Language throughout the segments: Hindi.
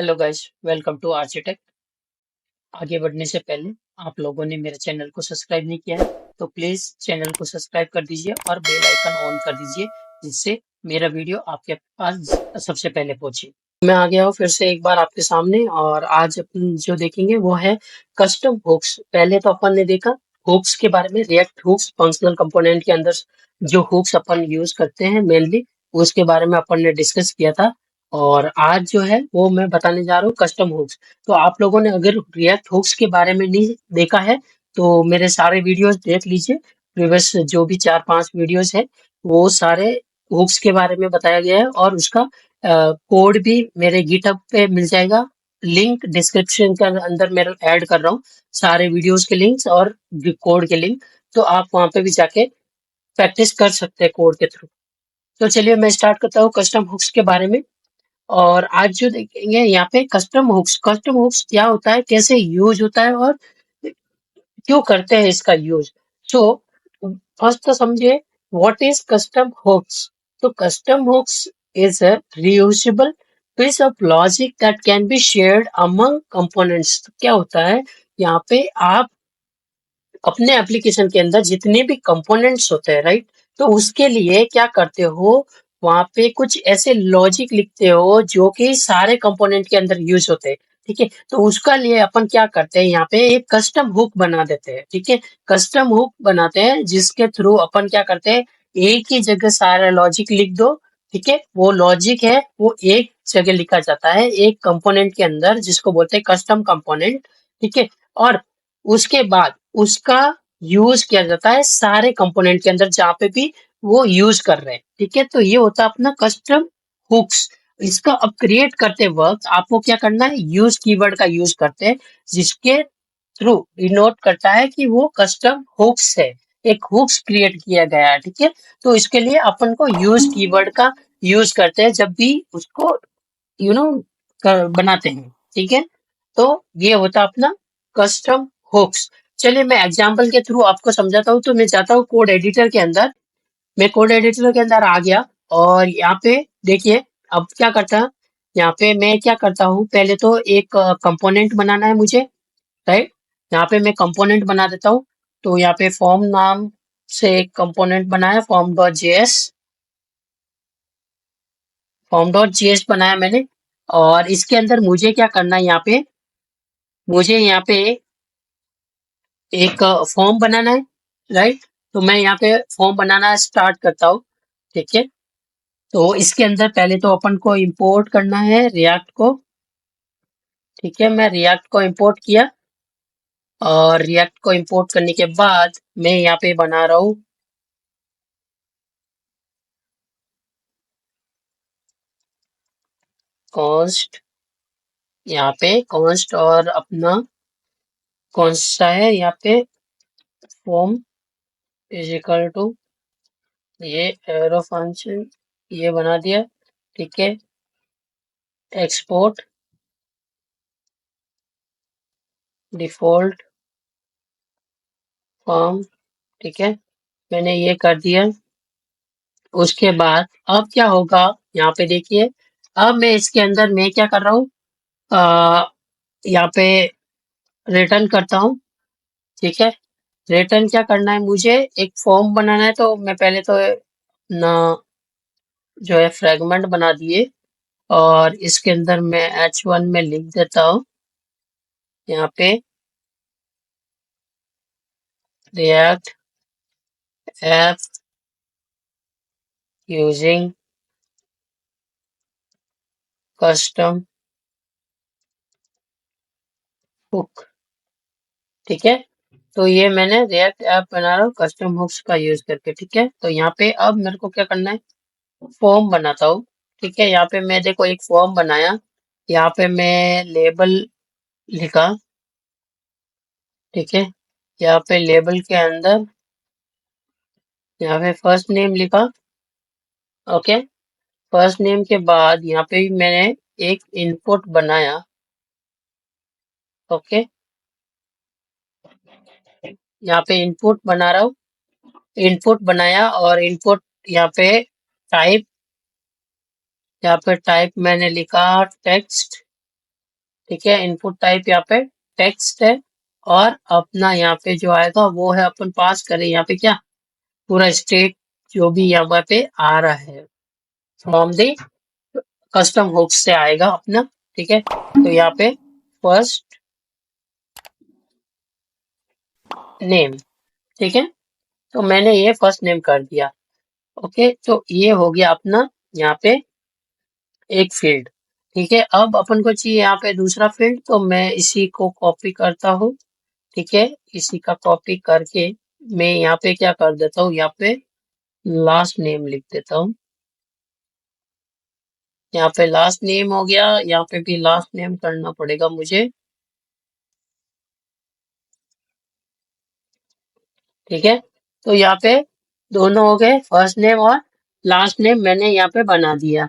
Hello guys, welcome to architect. आगे बढ़ने से पहले आप लोगों ने मेरे चैनल को सब्सक्राइब नहीं किया है तो प्लीज चैनल को सब्सक्राइब कर दीजिए और बेल आइकन ऑन कर दीजिए, जिससे मेरा वीडियो आपके पास सबसे पहले पहुंचे। मैं आ गया हूँ फिर से एक बार आपके सामने, और आज अपन जो देखेंगे वो है कस्टम हुक्स। पहले तो अपन ने देखा हुक्स के बारे में, रिएक्ट हुक्स फंक्शनल कंपोनेंट के अंदर जो हुक्स अपन यूज करते हैं मेनली, उसके बारे में अपन ने डिस्कस किया था। और आज जो है वो मैं बताने जा रहा हूँ कस्टम हुक्स। तो आप लोगों ने अगर रिएक्ट हुक्स के बारे में नहीं देखा है तो मेरे सारे वीडियोस देख लीजिए। प्रीवियस जो भी 4-5 वीडियोस है वो सारे हुक्स के बारे में बताया गया है, और उसका कोड भी मेरे गिटहब पे मिल जाएगा। लिंक डिस्क्रिप्शन के अंदर मैं ऐड कर रहा हूँ, सारे वीडियोस के लिंक्स और कोड के लिंक। तो आप वहां पे भी जाके प्रैक्टिस कर सकते हैं कोड के थ्रू। तो चलिए मैं स्टार्ट करता हूँ कस्टम हुक्स के बारे में। और आज जो देखेंगे यहाँ पे कस्टम हुक्स क्या होता है, कैसे यूज होता है, और क्यों करते हैं इसका यूज। सो फर्स्ट तो समझिए व्हाट इज कस्टम हुक्स। तो custom hooks is a reusable piece of logic that can be shared among components। तो क्या होता है, यहाँ पे आप अपने एप्लीकेशन के अंदर जितने भी कंपोनेंट्स होते हैं, राइट, तो उसके लिए क्या करते हो, वहां पे कुछ ऐसे लॉजिक लिखते हो जो कि सारे कंपोनेंट के अंदर यूज होते हैं। ठीक है, तो उसका लिए अपन क्या करते हैं, यहाँ पे एक कस्टम हुक बना देते हैं। ठीक है, कस्टम हुक बनाते हैं जिसके थ्रू अपन क्या करते हैं, एक ही जगह सारा लॉजिक लिख दो। ठीक है, वो लॉजिक है वो एक जगह लिखा जाता है एक कंपोनेंट के अंदर, जिसको बोलते हैं कस्टम कंपोनेंट। ठीक है, और उसके बाद उसका यूज किया जाता है सारे कंपोनेंट के अंदर जहाँ पे भी वो यूज कर रहे हैं। ठीक है, तो ये होता है अपना कस्टम हुक्स। इसका अब क्रिएट करते वक्त आपको क्या करना है, यूज कीवर्ड का यूज करते हैं, जिसके थ्रू डिनोट करता है कि वो कस्टम हुक्स है, एक हुक्स क्रिएट किया गया है। ठीक है, तो इसके लिए अपन को यूज कीवर्ड का यूज करते हैं जब भी उसको यू नो बनाते हैं। ठीक है, तो ये होता अपना कस्टम हुक्स। चलिए मैं एग्जांपल के थ्रू आपको समझाता हूँ। तो मैं जाता हूँ कोड एडिटर के अंदर। मैं कोड एडिटर के अंदर आ गया, और यहाँ पे देखिए अब क्या करता है, यहाँ पे मैं क्या करता हूँ, पहले तो एक कंपोनेंट बनाना है मुझे, राइट। यहाँ पे मैं कंपोनेंट बना देता हूँ। तो यहाँ पे फॉर्म नाम से एक कंपोनेंट बनाया, फॉर्म.js बनाया मैंने। और इसके अंदर मुझे क्या करना है, यहाँ पे मुझे यहाँ पे एक फॉर्म बनाना है, राइट। तो मैं यहाँ पे फॉर्म बनाना स्टार्ट करता हूँ। ठीक है, तो इसके अंदर पहले तो अपन को इंपोर्ट करना है रिएक्ट को। ठीक है, मैं रिएक्ट को इंपोर्ट किया, और रिएक्ट को इंपोर्ट करने के बाद मैं यहाँ पे बना रहा हूँ कॉन्स्ट। यहाँ पे कॉन्स्ट और अपना कौन सा है, यहाँ पे फॉर्म इज इक्वल टू ये एरो फंक्शन, ये बना दिया। ठीक है, एक्सपोर्ट डिफॉल्ट फॉर्म। ठीक है, मैंने ये कर दिया। उसके बाद अब क्या होगा, यहाँ पे देखिए, अब मैं इसके अंदर मैं क्या कर रहा हूँ, यहाँ पे रिटर्न करता हूँ। ठीक है, रिटर्न क्या करना है, मुझे एक फॉर्म बनाना है। तो मैं पहले तो ना जो है फ्रेगमेंट बना दिए, और इसके अंदर मैं h1 में लिख देता हूँ, यहाँ पे react app using custom hook. ठीक है, तो ये मैंने रिएक्ट ऐप बना रहा हूँ कस्टम हुक्स का यूज करके। ठीक है, तो यहाँ पे अब मेरे को क्या करना है, फॉर्म बनाता हूँ। ठीक है, यहाँ पे मैं देखो एक फॉर्म बनाया, यहाँ पे मैं लेबल लिखा। ठीक है, यहाँ पे लेबल के अंदर यहाँ पे फर्स्ट नेम लिखा। ओके, फर्स्ट नेम के बाद यहाँ पे मैंने एक इनपुट बनाया। ओके, यहाँ पे इनपुट बना रहा हूँ, इनपुट बनाया, और इनपुट यहाँ पे टाइप, यहाँ पे टाइप मैंने लिखा टेक्स्ट। ठीक है। इनपुट टाइप यहाँ पे टेक्स्ट है और अपना यहाँ पे जो आएगा वो है अपन पास करें यहाँ पे क्या पूरा स्टेट जो भी यहाँ पे आ रहा है फ्रॉम द कस्टम हुक से आएगा अपना। ठीक है, तो यहाँ पे फर्स्ट नेम। ठीक है, तो मैंने ये फर्स्ट नेम कर दिया। ओके, तो ये हो गया अपना यहाँ पे एक फील्ड। ठीक है, अब अपन को चाहिए यहाँ पे दूसरा फील्ड, तो मैं इसी को कॉपी करता हूँ। ठीक है, इसी का कॉपी करके मैं यहाँ पे क्या कर देता हूँ, यहाँ पे लास्ट नेम लिख देता हूँ। यहाँ पे लास्ट नेम हो गया, यहाँ पे भी लास्ट नेम करना पड़ेगा मुझे। ठीक है, तो यहाँ पे दोनों हो गए, फर्स्ट नेम और लास्ट नेम मैंने यहाँ पे बना दिया।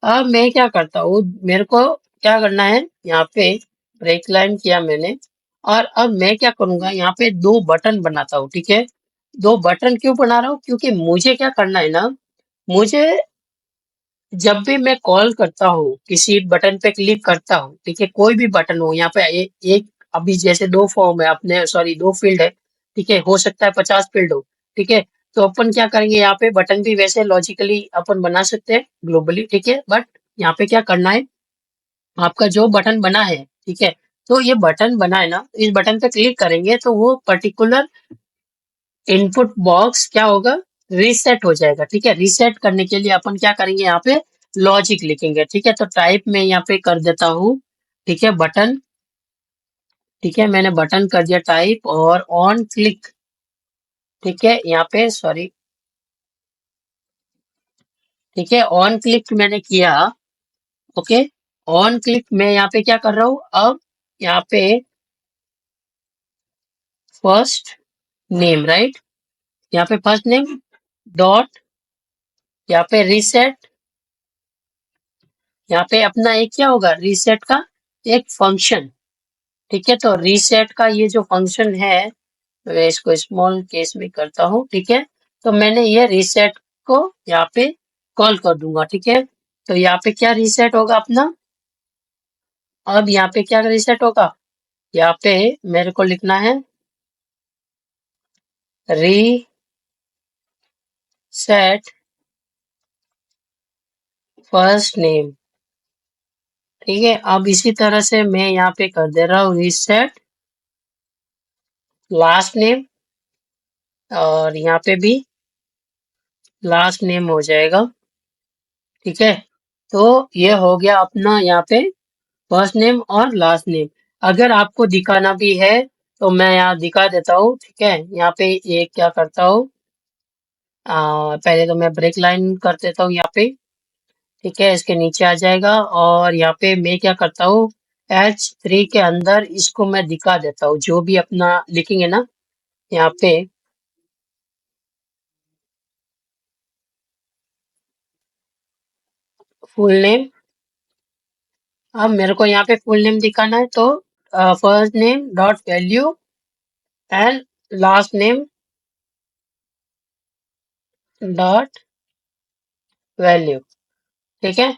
अब मैं क्या करता हूँ, मेरे को क्या करना है, यहाँ पे ब्रेक लाइन किया मैंने और अब मैं क्या करूंगा, यहाँ पे दो बटन बनाता हूँ। ठीक है, दो बटन क्यों बना रहा हूँ, क्योंकि मुझे क्या करना है ना, मुझे जब भी मैं कॉल करता हूँ किसी बटन पे क्लिक करता हूँ, ठीक है, कोई भी बटन हो, यहाँ पे एक अभी जैसे दो फॉर्म है अपने, सॉरी दो फील्ड है। ठीक है, हो सकता है 50 फील्ड हो। ठीक है, तो अपन क्या करेंगे, यहाँ पे बटन भी वैसे लॉजिकली अपन बना सकते हैं ग्लोबली। ठीक है, बट यहाँ पे क्या करना है, आपका जो बटन बना है, ठीक है, तो ये बटन बना है ना, इस बटन पे क्लिक करेंगे तो वो पर्टिकुलर इनपुट बॉक्स क्या होगा, रीसेट हो जाएगा। ठीक है, रीसेट करने के लिए अपन क्या करेंगे, यहाँ पे लॉजिक लिखेंगे। ठीक है, तो टाइप में यहाँ पे कर देता हूँ। ठीक है, बटन। ठीक है, मैंने बटन कर दिया टाइप और ऑन क्लिक। ठीक है, यहाँ पे सॉरी, ठीक है, ऑन क्लिक मैंने किया। ओके, ऑन क्लिक मैं यहाँ पे क्या कर रहा हूँ, अब यहाँ पे फर्स्ट नेम, राइट, यहाँ पे फर्स्ट नेम डॉट, यहाँ पे रीसेट, यहाँ पे अपना एक क्या होगा, रीसेट का एक फंक्शन। ठीक है, तो रीसेट का ये जो फंक्शन है, मैं इसको स्मॉल केस में करता हूँ। ठीक है, तो मैंने ये रीसेट को यहाँ पे कॉल कर दूंगा। ठीक है, तो यहाँ पे क्या रीसेट होगा अपना, अब यहाँ पे क्या रीसेट होगा, यहाँ पे मेरे को लिखना है रीसेट फर्स्ट नेम। ठीक है, अब इसी तरह से मैं यहाँ पे कर दे रहा हूँ रीसेट लास्ट नेम और यहाँ पे भी लास्ट नेम हो जाएगा। ठीक है, तो ये हो गया अपना यहाँ पे फर्स्ट नेम और लास्ट नेम। अगर आपको दिखाना भी है तो मैं यहाँ दिखा देता हूँ। ठीक है, यहाँ पे ये क्या करता हूँ, पहले तो मैं ब्रेक लाइन कर देता हूँ यहाँ पे। ठीक है, इसके नीचे आ जाएगा और यहाँ पे मैं क्या करता हूँ, H3 के अंदर इसको मैं दिखा देता हूँ, जो भी अपना लिखेंगे ना यहाँ पे फुल नेम। अब मेरे को यहाँ पे फुल नेम दिखाना है, तो first name dot value and last name dot value. ठीक है,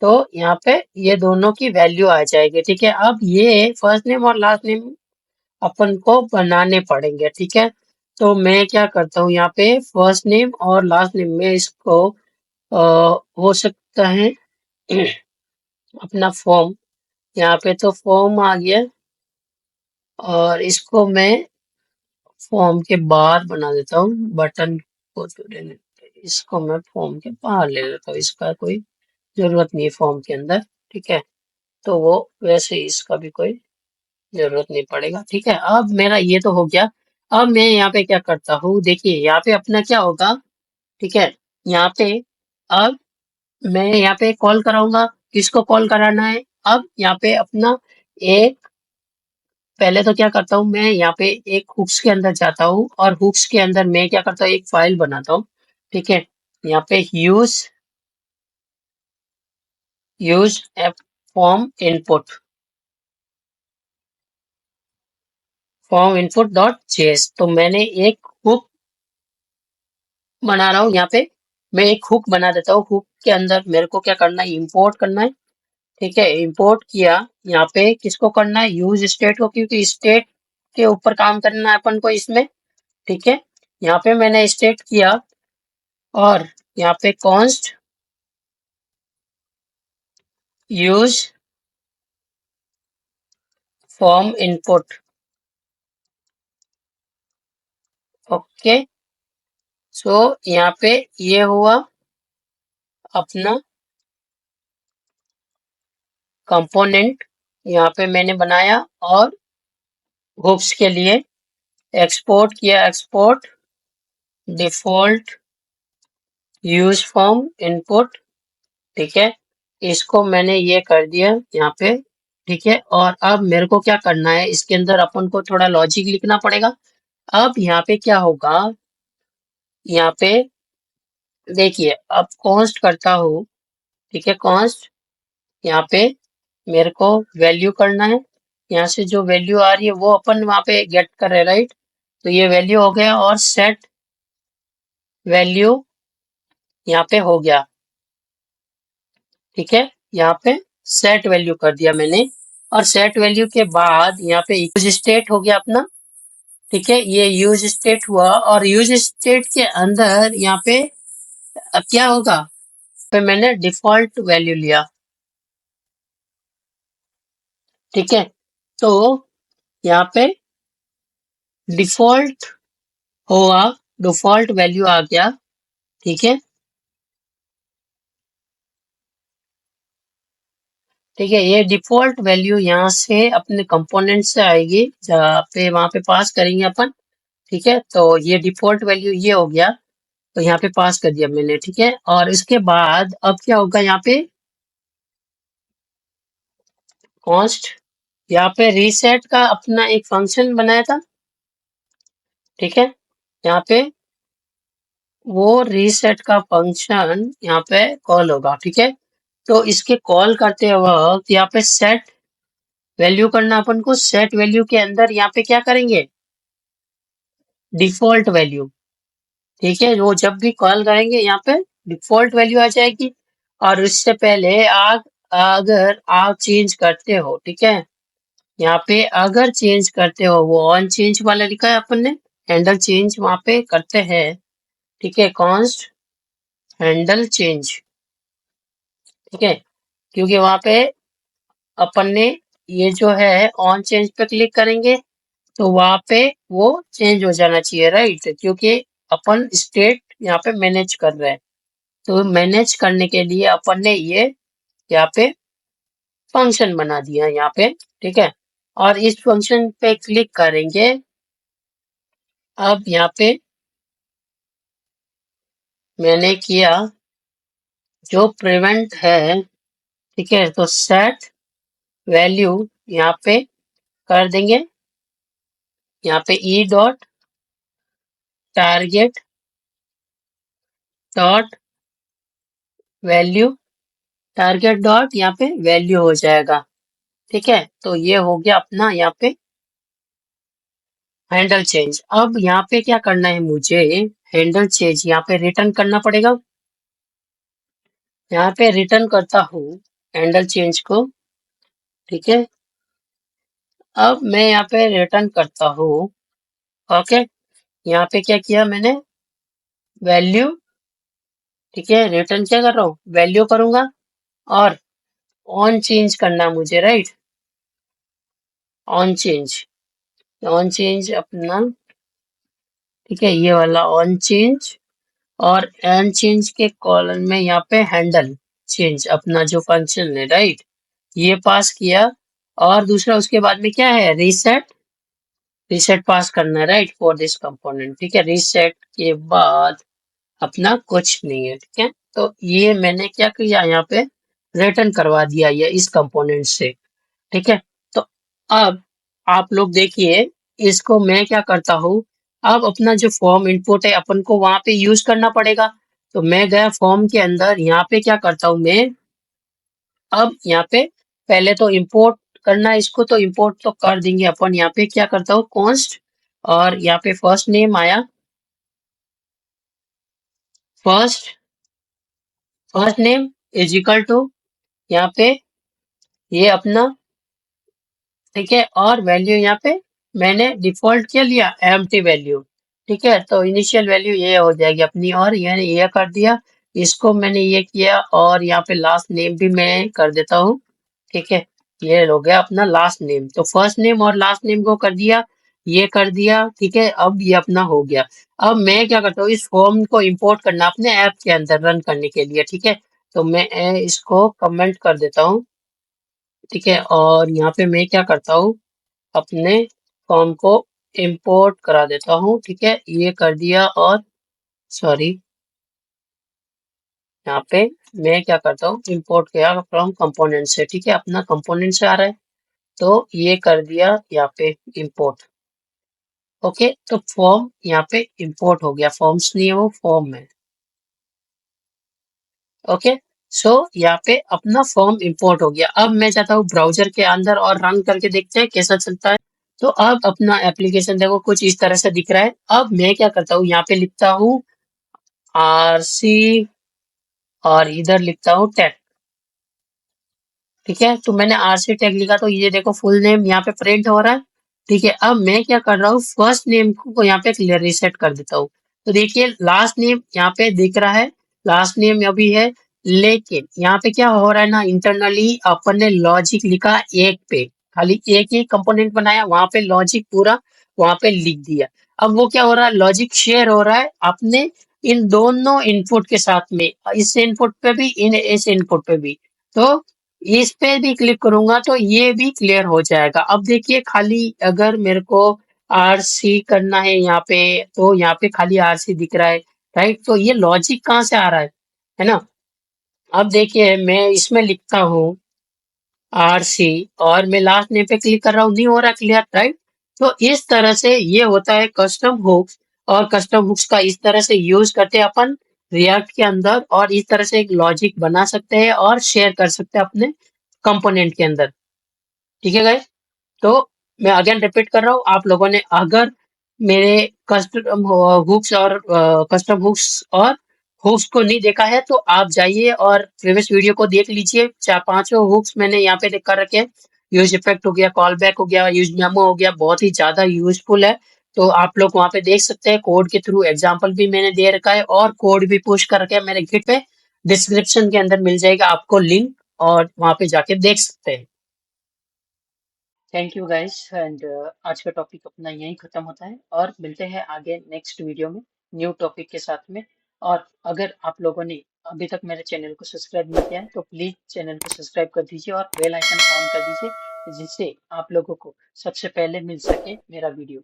तो यहाँ पे ये दोनों की वैल्यू आ जाएगी। ठीक है, अब ये फर्स्ट नेम और लास्ट नेम अपन को बनाने पड़ेंगे। ठीक है, तो मैं क्या करता हूँ, यहाँ पे फर्स्ट नेम और लास्ट नेम में इसको हो सकता है अपना फॉर्म, यहाँ पे तो फॉर्म आ गया और इसको मैं फॉर्म के बाहर बना देता हूँ, बटन को इसको मैं फॉर्म के बाहर ले लेता हूँ, इसका कोई जरूरत नहीं है फॉर्म के अंदर। ठीक है, तो वो वैसे इसका भी कोई जरूरत नहीं पड़ेगा। ठीक है, अब मेरा ये तो हो गया। अब मैं यहाँ पे क्या करता हूँ, देखिए यहाँ पे अपना क्या होगा। ठीक है, यहाँ पे अब मैं यहाँ पे कॉल कराऊंगा, किसको कॉल कराना है, अब यहाँ पे अपना एक, पहले तो क्या करता हूँ, मैं यहाँ पे एक हुक्स के अंदर जाता हूँ और हुक्स के अंदर मैं क्या करता हूँ, एक फाइल बनाता हूँ। ठीक है, यहाँ पे use form input, form input dot JS, तो मैंने एक हुक बना रहा हूँ। यहाँ पे मैं एक हुक बना देता हूँ, हुक के अंदर मेरे को क्या करना है, इंपोर्ट करना है। ठीक है, इंपोर्ट किया। यहाँ पे किसको करना है, यूज स्टेट को, क्योंकि स्टेट के ऊपर काम करना है अपन को इसमें। ठीक है, यहाँ पे मैंने स्टेट किया और यहाँ पे const use form input. Okay, so यहाँ पे ये हुआ अपना कंपोनेंट, यहाँ पे मैंने बनाया और हुक्स के लिए एक्सपोर्ट किया, export default use form input. ठीक है, इसको मैंने ये कर दिया यहाँ पे। ठीक है, और अब मेरे को क्या करना है, इसके अंदर अपन को थोड़ा लॉजिक लिखना पड़ेगा। अब यहाँ पे क्या होगा, यहाँ पे देखिए, अब कॉन्स्ट करता हूँ। ठीक है, कॉन्स्ट, यहाँ पे मेरे को वैल्यू करना है। यहाँ से जो वैल्यू आ रही है वो अपन वहाँ पे गेट कर रहे हैं, राइट। तो ये वैल्यू हो गया और सेट वैल्यू यहाँ पे हो गया। ठीक है, यहाँ पे सेट वैल्यू कर दिया मैंने, और सेट वैल्यू के बाद यहाँ पे यूज स्टेट हो गया अपना। ठीक है, ये यूज स्टेट हुआ, और यूज स्टेट के अंदर यहाँ पे अब क्या होगा, पे मैंने डिफॉल्ट वैल्यू लिया। ठीक है, तो यहाँ पे डिफॉल्ट होगा, डिफॉल्ट वैल्यू आ गया। ठीक है, ठीक है, ये डिफॉल्ट वैल्यू यहाँ से अपने कंपोनेंट से आएगी, जहाँ पे वहां पे पास करेंगे अपन। ठीक है, तो ये डिफॉल्ट वैल्यू ये हो गया, तो यहाँ पे पास कर दिया मैंने। ठीक है, और इसके बाद अब क्या होगा, यहाँ पे कॉन्स्ट, यहाँ पे रीसेट का अपना एक फंक्शन बनाया था। ठीक है, यहाँ पे वो रीसेट का फंक्शन यहाँ पे कॉल होगा। ठीक है, तो इसके कॉल करते वक्त यहाँ पे सेट वैल्यू करना अपन को। सेट वैल्यू के अंदर यहाँ पे क्या करेंगे, डिफॉल्ट वैल्यू। ठीक है, वो जब भी कॉल करेंगे यहाँ पे डिफॉल्ट वैल्यू आ जाएगी। और उससे पहले आग, अगर आप चेंज करते हो, ठीक है, यहाँ पे अगर चेंज करते हो, वो ऑन चेंज वाला लिखा है अपन ने, हैंडल चेंज वहां पे करते हैं। ठीक है, कॉन्स्ट हैंडल चेंज। ठीक है, क्योंकि वहां पे अपन ने ये जो है ऑन चेंज पे क्लिक करेंगे तो वहां पे वो चेंज हो जाना चाहिए, राइट, क्योंकि अपन स्टेट यहाँ पे मैनेज कर रहे हैं। तो मैनेज करने के लिए अपन ने ये यहाँ पे फंक्शन बना दिया यहाँ पे। ठीक है, और इस फंक्शन पे क्लिक करेंगे। अब यहाँ पे मैंने किया जो प्रिवेंट है। ठीक है, तो सेट वैल्यू यहाँ पे कर देंगे, यहाँ पे E dot target dot value, target dot यहाँ पे वैल्यू हो जाएगा। ठीक है, तो ये हो गया अपना यहाँ पे हैंडल चेंज। अब यहाँ पे क्या करना है मुझे, हैंडल चेंज यहाँ पे रिटर्न करना पड़ेगा। यहाँ पे रिटर्न करता हूँ हैंडल चेंज को। ठीक है, अब मैं यहाँ पे रिटर्न करता हूँ। ओके, यहाँ पे क्या किया मैंने, वैल्यू। ठीक है, रिटर्न क्या कर रहा हूँ, वैल्यू करूंगा, और ऑन चेंज करना है मुझे, right, on change, on change अपना। ठीक है, ये वाला ऑन चेंज, और एंड चेंज के कॉलम में यहाँ पे हैंडल चेंज अपना जो फंक्शन है, राइट, ये पास किया। और दूसरा उसके बाद में क्या है, रीसेट, रीसेट पास करना है, राइट, फॉर दिस कंपोनेंट। ठीक है, रीसेट के बाद अपना कुछ नहीं है। ठीक है, तो ये मैंने क्या किया, यहाँ पे रिटर्न करवा दिया ये इस कंपोनेंट से। ठीक है, तो अब आप लोग देखिए, इसको मैं क्या करता हूँ, अब अपना जो फॉर्म इनपुट है अपन को वहां पे यूज करना पड़ेगा। तो मैं गया फॉर्म के अंदर, यहाँ पे क्या करता हूँ मैं, अब यहाँ पे पहले तो इंपोर्ट करना है इसको, तो इंपोर्ट तो कर देंगे अपन। यहाँ पे क्या करता हूँ, कॉन्स्ट, और यहाँ पे फर्स्ट नेम आया, first first name is equal to यहाँ पे ये अपना, ठीक है। और वैल्यू यहाँ पे मैंने डिफॉल्ट क्या लिया, एम्प्टी वैल्यू, ठीक है। तो इनिशियल वैल्यू ये हो जाएगी अपनी, और ये कर दिया, इसको मैंने ये किया, और यहाँ पे लास्ट नेम भी मैं कर देता हूँ, ठीक है। ये हो गया अपना लास्ट नेम, तो फर्स्ट नेम और लास्ट नेम को कर दिया, ये कर दिया, ठीक है। अब ये अपना हो गया। अब मैं क्या करता हूँ, इस फॉर्म को इंपोर्ट करना अपने ऐप के अंदर रन करने के लिए, ठीक है। तो मैं इसको कमेंट कर देता हूँ, ठीक है। और यहाँ पे मैं क्या करता हूँ, अपने फॉर्म को इंपोर्ट करा देता हूँ, ठीक है। ये कर दिया, और सॉरी, यहाँ पे मैं क्या करता हूँ, इंपोर्ट किया फ्रॉम कंपोनेंट से, ठीक है। अपना कंपोनेंट से आ रहा है, तो ये कर दिया यहाँ पे इंपोर्ट। ओके, तो फॉर्म यहाँ पे इंपोर्ट हो गया, फॉर्म्स नहीं है वो फॉर्म है। ओके, सो यहाँ पे अपना फॉर्म इंपोर्ट हो गया। अब मैं चाहता हूँ ब्राउजर के अंदर और रन करके देखते हैं कैसा चलता है। तो अब अपना एप्लीकेशन देखो कुछ इस तरह से दिख रहा है। अब मैं क्या करता हूँ, यहाँ पे लिखता हूँ RC, और इधर लिखता हूँ टैग, ठीक है। तो मैंने RC टैग लिखा, तो ये देखो फुल नेम यहाँ पे प्रिंट हो रहा है, ठीक है। अब मैं क्या कर रहा हूँ, फर्स्ट नेम को यहाँ पे क्लियर रीसेट कर देता हूँ। तो देखिए लास्ट नेम यहाँ पे दिख रहा है, लास्ट नेम अभी है, लेकिन यहाँ पे क्या हो रहा है ना, इंटरनली अपन ने लॉजिक लिखा एक पे, खाली एक ही कंपोनेंट बनाया, वहां पे लॉजिक पूरा वहां पे लिख दिया। अब वो क्या हो रहा है, लॉजिक शेयर हो रहा है अपने इन दोनों इनपुट के साथ में, इस इनपुट पे भी, इस इनपुट पे भी। तो इस पे भी क्लिक करूंगा तो ये भी क्लियर हो जाएगा। अब देखिए खाली अगर मेरे को RC करना है यहाँ पे, तो यहाँ पे खाली RC दिख रहा है, राइट। तो ये लॉजिक कहाँ से आ रहा है ना। अब देखिए मैं इसमें लिखता हूँ RC, और मैं लास्ट नेम पे क्लिक कर रहा हूँ, नहीं हो रहा क्लियर, राइट। तो इस तरह से ये होता है कस्टम हुक्स, और कस्टम हुक्स का इस तरह से यूज करते हैं अपन रिएक्ट के अंदर, और इस तरह से एक लॉजिक बना सकते हैं और शेयर कर सकते हैं अपने कंपोनेंट के अंदर, ठीक है गाइस। तो मैं अगेन रिपीट कर रहा हूँ, आप लोगों ने अगर मेरे कस्टम हुक्स और कस्टम हुक्स और हुक्स को नहीं देखा है, तो आप जाइए और प्रीवियस वीडियो को देख लीजिए। चार पांचों हुक्स मैंने यहाँ पे कर रखे हैं। यूज इफेक्ट हो गया, कॉल बैक हो गया, यूज मेमो हो गया, बहुत ही ज्यादा यूजफुल है। तो आप लोग वहाँ पे देख सकते हैं, कोड के थ्रू एग्जाम्पल भी मैंने दे रखा है, और कोड भी पुश कर रखा है मेरे गिट पे, डिस्क्रिप्शन के अंदर मिल जाएगा आपको लिंक, और वहाँ पे जाके देख सकते हैं। थैंक यू गाइस, एंड आज का टॉपिक अपना यहीं खत्म होता है, और मिलते हैं आगे नेक्स्ट वीडियो में न्यू टॉपिक के साथ में। और अगर आप लोगों ने अभी तक मेरे चैनल को सब्सक्राइब नहीं किया है, तो प्लीज चैनल को सब्सक्राइब कर दीजिए और बेल आइकन ऑन कर दीजिए, जिससे आप लोगों को सबसे पहले मिल सके मेरा वीडियो।